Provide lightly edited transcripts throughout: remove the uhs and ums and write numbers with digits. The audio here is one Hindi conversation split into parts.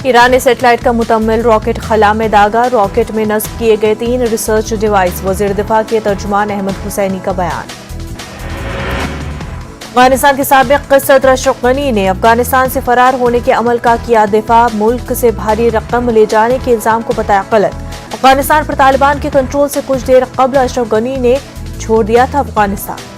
ईरान ने सैटेलाइट का मुकम्मल रॉकेट खला में दागा। रॉकेट में नस्ब किए गए 3 रिसर्च डिवाइस। वज़ीर दिफा के तर्जुमान अहमद हुसैनी का बयान। अफगानिस्तान के साबिक सदर अशरफ गनी ने अफगानिस्तान से फरार होने के अमल का किया दिफा। मुल्क से भारी रकम ले जाने के इल्जाम को बताया गलत। अफगानिस्तान पर तालिबान के कंट्रोल से कुछ देर कबल अशरफ गनी ने छोड़ दिया था अफगानिस्तान।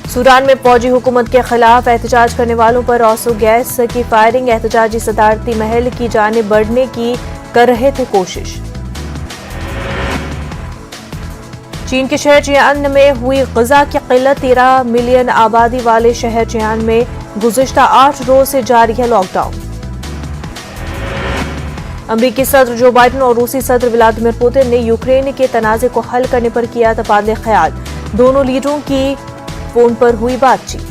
सूडान में फौजी हुकूमत के खिलाफ एहतजाज करने वालों पर आंसू गैस की फायरिंग। एहतजाजी सदारती महल की जानिब बढ़ने की कर रहे थे कोशिश। चीन के शहर चियान में हुई ग़िज़ा की किल्लत। 13 मिलियन आबादी वाले शहर चियान में गुज़िश्ता 8 रोज से जारी है लॉकडाउन। अमरीकी सदर जो बाइडन और रूसी सदर व्लादिमीर पुतिन ने यूक्रेन के तनाज़े को हल करने पर किया तबादले ख्याल। दोनों लीडरों की फोन पर हुई बातचीत।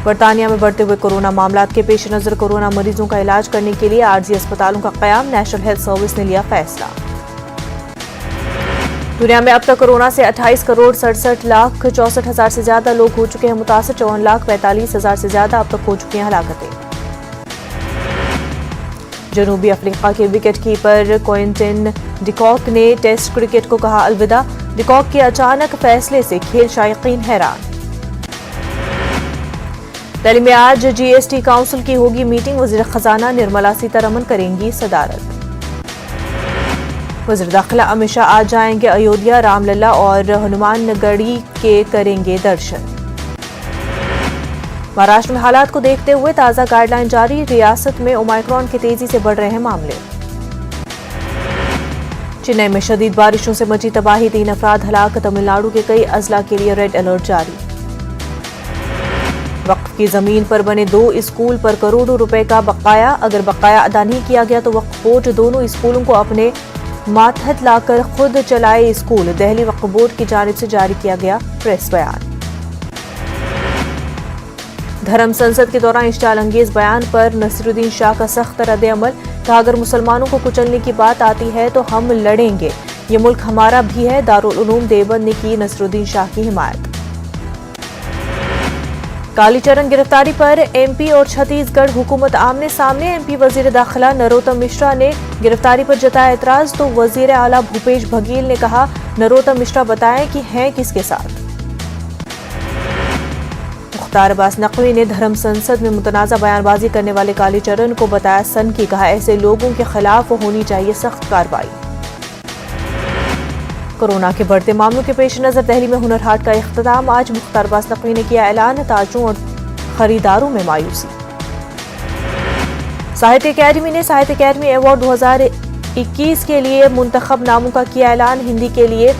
बरतानिया में बढ़ते हुए कोरोना मामलात के पेश नजर कोरोना मरीजों का इलाज करने के लिए आरजी अस्पतालों का क़याम। नेशनल हेल्थ सर्विस ने लिया फैसला। दुनिया में अब तक कोरोना से 28 करोड़ 67 लाख 64 हजार से ज्यादा लोग हो चुके हैं मुतासर। 54 लाख 45 हजार से ज्यादा अब तक हो चुकी हैं हलाकतें। जनूबी अफ्रीका के विकेट कीपर क्विंटन डिकॉक ने टेस्ट क्रिकेट को कहा अलविदा। डिकॉक के अचानक फैसले से खेल शायकीन हैरान। दिल्ली में आज जीएसटी काउंसिल की होगी मीटिंग। वज़ीर खजाना निर्मला सीतारमण करेंगी सदारत। वज़ीर दाखिला अमित शाह आज जाएंगे अयोध्या। रामलला और हनुमानगढ़ी के करेंगे दर्शन। महाराष्ट्र में हालात को देखते हुए ताजा गाइडलाइन जारी। रियासत में ओमाइक्रॉन के तेजी से बढ़ रहे हैं मामले। चेन्नई में शदीद बारिशों से मची तबाही। 3 अफराद हलाक। तमिलनाडु के कई अजला के लिए रेड अलर्ट जारी। वक्फ की जमीन पर बने 2 स्कूल पर करोड़ों रुपए का बकाया। अगर बकाया अदा नहीं किया गया तो वक्फ बोर्ड दोनों स्कूलों को अपने मातहत लाकर खुद चलाए स्कूल। दिल्ली वक्फ बोर्ड की जानिब से जारी किया गया प्रेस बयान। धर्म संसद के दौरान इश्तियाल अंगेज बयान पर नसीरुद्दीन शाह का सख्त रद्द अमल। कहा अगर मुसलमानों को कुचलने की बात आती है तो हम लड़ेंगे। ये मुल्क हमारा भी है। दारुल उलूम देवबंद ने की नसीरुद्दीन शाह की हिमायत। कालीचरण गिरफ्तारी पर एमपी और छत्तीसगढ़ हुकूमत आमने सामने। एमपी वजीर दाखिला नरोत्तम मिश्रा ने गिरफ्तारी पर जताया एतराज तो वजीर आला भूपेश बघेल ने कहा नरोत्तम मिश्रा बताएं कि हैं किसके साथ। मुख्तार अब्बास नकवी ने धर्म संसद में मुतनाज़ा बयानबाजी करने वाले कालीचरण को बताया सनकी। कहा ऐसे लोगों के खिलाफ होनी चाहिए सख्त कार्रवाई। कोरोना के बढ़ते मामलों के पेश नजर दिल्ली में हुनर हाट का इख्तिताम। आज मुख्तार अब्बास नकवी ने किया ऐलान। ताजों और खरीदारों में मायूसी। साहित्य अकेडमी ने साहित्य अकेडमी अवार्ड 2021 के लिए मुंतखब नामों का किया ऐलान। हिंदी के लिए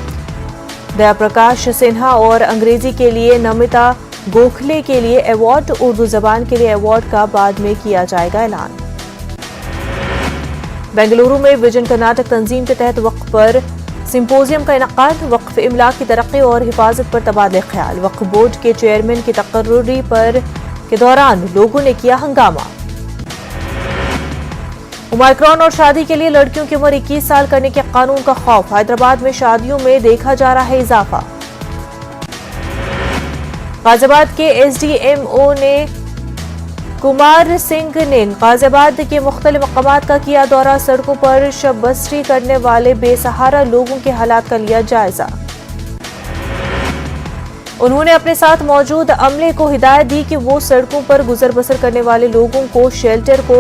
दया प्रकाश सिन्हा और अंग्रेजी के लिए नमिता गोखले के लिए अवार्ड। उर्दू जबान के लिए अवार्ड का बाद में किया जाएगा ऐलान। बेंगलुरु में विजन कर्नाटक तंजीम के तहत वक्फ पर सिंपोजियम का इनकाद। वक्फ इमलाक की तरक्की और हिफाजत पर तबादले ख्याल। वक्फ बोर्ड के चेयरमैन की तकर्री पर के दौरान लोगों ने किया हंगामा। ओमाइक्रॉन और शादी के लिए लड़कियों की उम्र 21 साल करने के कानून का खौफ। हैदराबाद में शादियों में देखा जा रहा है इजाफा। गाजियाबाद के एसडीएमओ ने कुमार सिंह ने गाजियाबाद के मुख्तलिफ मकामात का किया दौरा। सड़कों पर शब बसरी करने वाले बेसहारा लोगों के हालात का लिया जायजा। उन्होंने अपने साथ मौजूद अमले को हिदायत दी कि वो सड़कों पर गुजर बसर करने वाले लोगों को शेल्टर को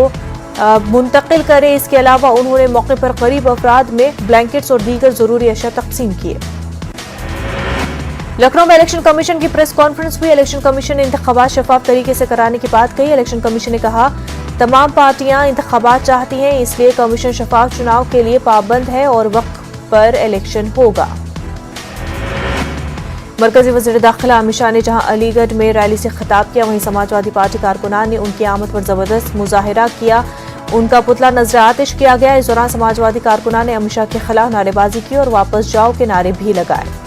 मुंतकिल करे। इसके अलावा उन्होंने मौके पर गरीब अफराद में ब्लैंकेट्स और दीगर जरूरी अशिया तकसीम किए। लखनऊ में इलेक्शन कमीशन की प्रेस कॉन्फ्रेंस हुई। इलेक्शन कमीशन ने इंतखाबात शफाफ तरीके से कराने की बात कही। इलेक्शन कमीशन ने कहा तमाम पार्टियां इंतखाबात चाहती हैं, इसलिए कमीशन शफाफ चुनाव के लिए पाबंद है और वक्त पर इलेक्शन होगा। मरकजी वज़ीर दाखिला अमित शाह ने जहां अलीगढ़ में रैली से खिताब किया, वहीं समाजवादी पार्टी कारकुनान ने उनकी आमद पर जबरदस्त मुजाहिरा किया। उनका पुतला नजर आतिश किया गया। इस दौरान समाजवादी कारकुनान ने अमित शाह के खिलाफ नारेबाजी की और वापस जाओ के नारे भी लगाए।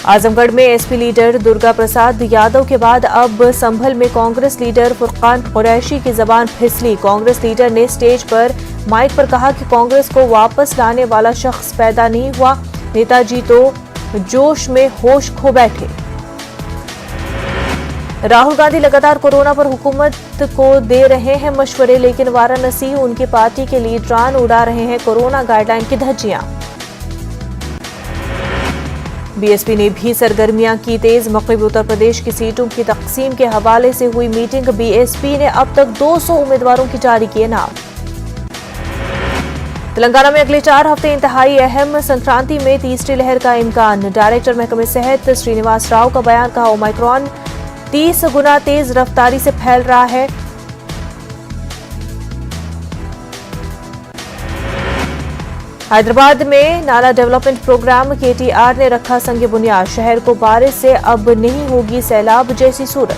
आजमगढ़ में एसपी लीडर दुर्गा प्रसाद यादव के बाद अब संभल में कांग्रेस लीडर फुरकान कुरैशी की जबान फिसली। कांग्रेस लीडर ने स्टेज पर माइक पर कहा कि कांग्रेस को वापस लाने वाला शख्स पैदा नहीं हुआ, नेताजी तो जोश में होश खो बैठे। राहुल गांधी लगातार कोरोना पर हुकूमत को दे रहे हैं मशवरे, लेकिन वाराणसी उनकी पार्टी के लीडरान उड़ा रहे हैं कोरोना गाइडलाइन की धज्जियां। बीएसपी ने भी सरगर्मियां की तेज, मगरबी उत्तर प्रदेश की सीटों की तकसीम के हवाले से हुई मीटिंग। बीएसपी ने अब तक 200 उम्मीदवारों की जारी किए नाम। तेलंगाना में अगले 4 हफ्ते इंतहाई अहम, संक्रांति में तीसरी लहर का इम्कान। डायरेक्टर महकमे सेहत श्रीनिवास राव का बयान, कहा ओमाइक्रॉन 30 गुना तेज रफ्तारी से फैल रहा है। हैदराबाद में नाला डेवलपमेंट प्रोग्राम केटीआर ने रखा संग बुनियाद। शहर को बारिश से अब नहीं होगी सैलाब जैसी सूरत।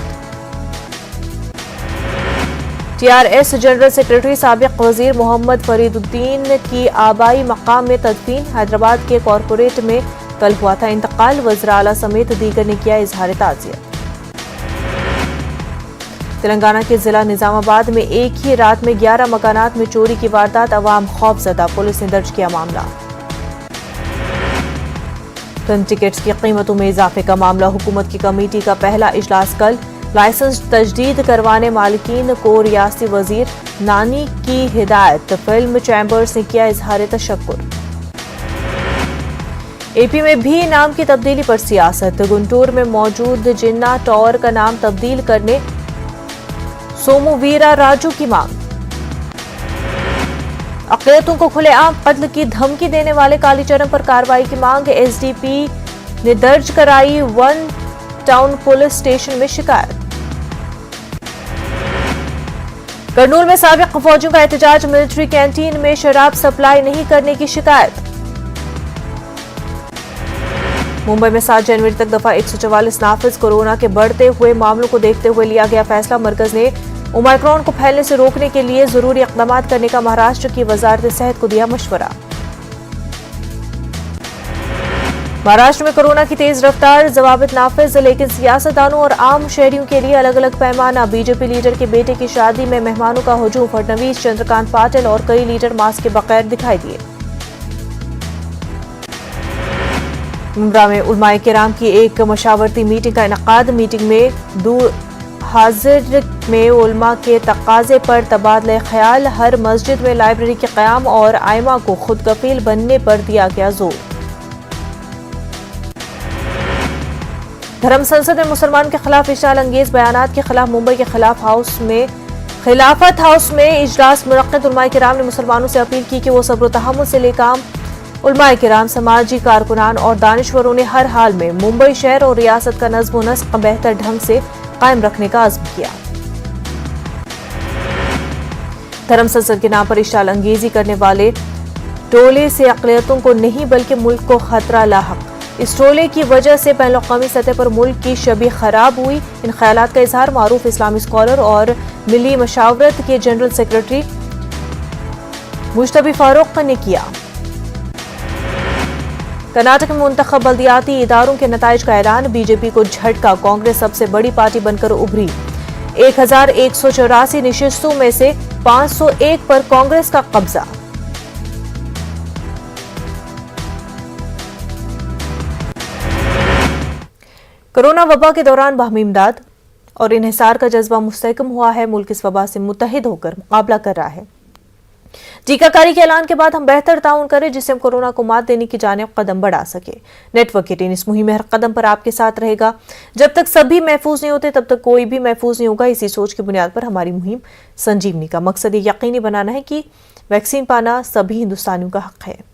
टीआरएस जनरल सेक्रेटरी साबिक वजीर मोहम्मद फरीदुद्दीन की आबाई मकाम में तदफीन। हैदराबाद के कॉरपोरेट में कल हुआ था इंतकाल। वज़ीर आला समेत दीगर ने किया इजहार ताज़ियत। तेलंगाना के जिला निजामाबाद में एक ही रात में 11 मकानात में चोरी की वारदात, अवाम खौफजदा। पुलिस ने दर्ज किया मामला। फिल्म टिकट्स की कीमतों में इजाफे का मामला। हुकूमत की कमेटी का पहला इजलास कल। लाइसेंस तजदीद करवाने मालिकीन को रियासती वजीर नानी की हिदायत। फिल्म चैम्बर्स ने किया इजहार तशक्कुर। एपी में भी नाम की तब्दीली पर सियासत। गुंटूर में मौजूद जिन्ना टॉवर का नाम तब्दील करने सोमू वीरा राजू की मांग। अक़लियतों को खुलेआम कत्ल की धमकी देने वाले कालीचरण पर कार्रवाई की मांग। एसडीपी ने दर्ज कराई 1 टाउन पुलिस स्टेशन में शिकायत। कर्नूल में साबिक फौजियों का एहतजाज। मिलिट्री कैंटीन में शराब सप्लाई नहीं करने की शिकायत। मुंबई में 7 जनवरी तक दफा 144 नाफिज। कोरोना के बढ़ते हुए मामलों को देखते हुए लिया गया फैसला। मरकज ने ओमाइक्रॉन को फैलने से रोकने के लिए जरूरी इक़दाम करने का महाराष्ट्र की वजारत सेहत को दिया मशवरा। महाराष्ट्र में कोरोना की तेज रफ्तार, जवाबित नाफिज, लेकिन सियासतदानों और आम शहरियों के लिए अलग अलग पैमाना। बीजेपी लीडर के बेटे की शादी में मेहमानों का हुजूम। फडणवीस, चंद्रकांत पाटिल और कई लीडर मास्क के बगैर दिखाई दिए। मुंब्रा में उलमाए किराम की एक मशावरती मीटिंग का इनेकाद। मीटिंग में दूर हाजिर में उलमा के तकाजे पर तबादले ख्याल। हर मस्जिद में लाइब्रेरी के क़याम और आइमा को खुद कफील बनने पर दिया गया जोर। धर्म संसद में मुसलमान के खिलाफ इश्तिआल अंगेज बयानात के खिलाफ मुंबई के खिलाफत हाउस में इजलास मुनक्किद। उलमाए किराम ने मुसलमानों से अपील की कि वो सब्र तहम्मुल से ले काम। उलमाए किराम, समाजी कारकुनान और दानिश्वरों ने हर हाल में मुंबई शहर और रियासत का नज़्म व नस्क बेहतर ढंग से कायम रखने का अज़्म किया। धर्म संसद के नाम पर इश्तिआल अंगेजी करने वाले टोले से अक़लियतों को नहीं बल्कि मुल्क को खतरा लाहक। इस टोले की वजह से बैनुल-अक़वामी सतह पर मुल्क की छवि खराब हुई। इन ख्यालात का इजहार मारूफ इस्लामी स्कॉलर और मिली मशावरत के जनरल सेक्रेटरी मुज्तबी फारूक ने किया। कर्नाटक में मुंतखब बल्दियाती इदारों के नताइज का ऐलान। बीजेपी को झटका, कांग्रेस सबसे बड़ी पार्टी बनकर उभरी। 1184 नशिस्तों में से 501 पर कांग्रेस का कब्जा। कोरोना वबा के दौरान बाहमी इमदाद और इन्हिसार का जज्बा मुस्तहकम हुआ है। मुल्क इस वबा से मुत्तहिद होकर मुकाबला कर रहा है। टीकाकारी के ऐलान के बाद हम बेहतर ताउन करें, जिससे हम कोरोना को मात देने की जानिब कदम बढ़ा सके। नेटवर्क 18 इस मुहिम में हर कदम पर आपके साथ रहेगा। जब तक सभी महफूज नहीं होते तब तक कोई भी महफूज नहीं होगा। इसी सोच की बुनियाद पर हमारी मुहिम संजीवनी का मकसद ये यकीनी बनाना है कि वैक्सीन पाना सभी हिंदुस्तानियों का हक है।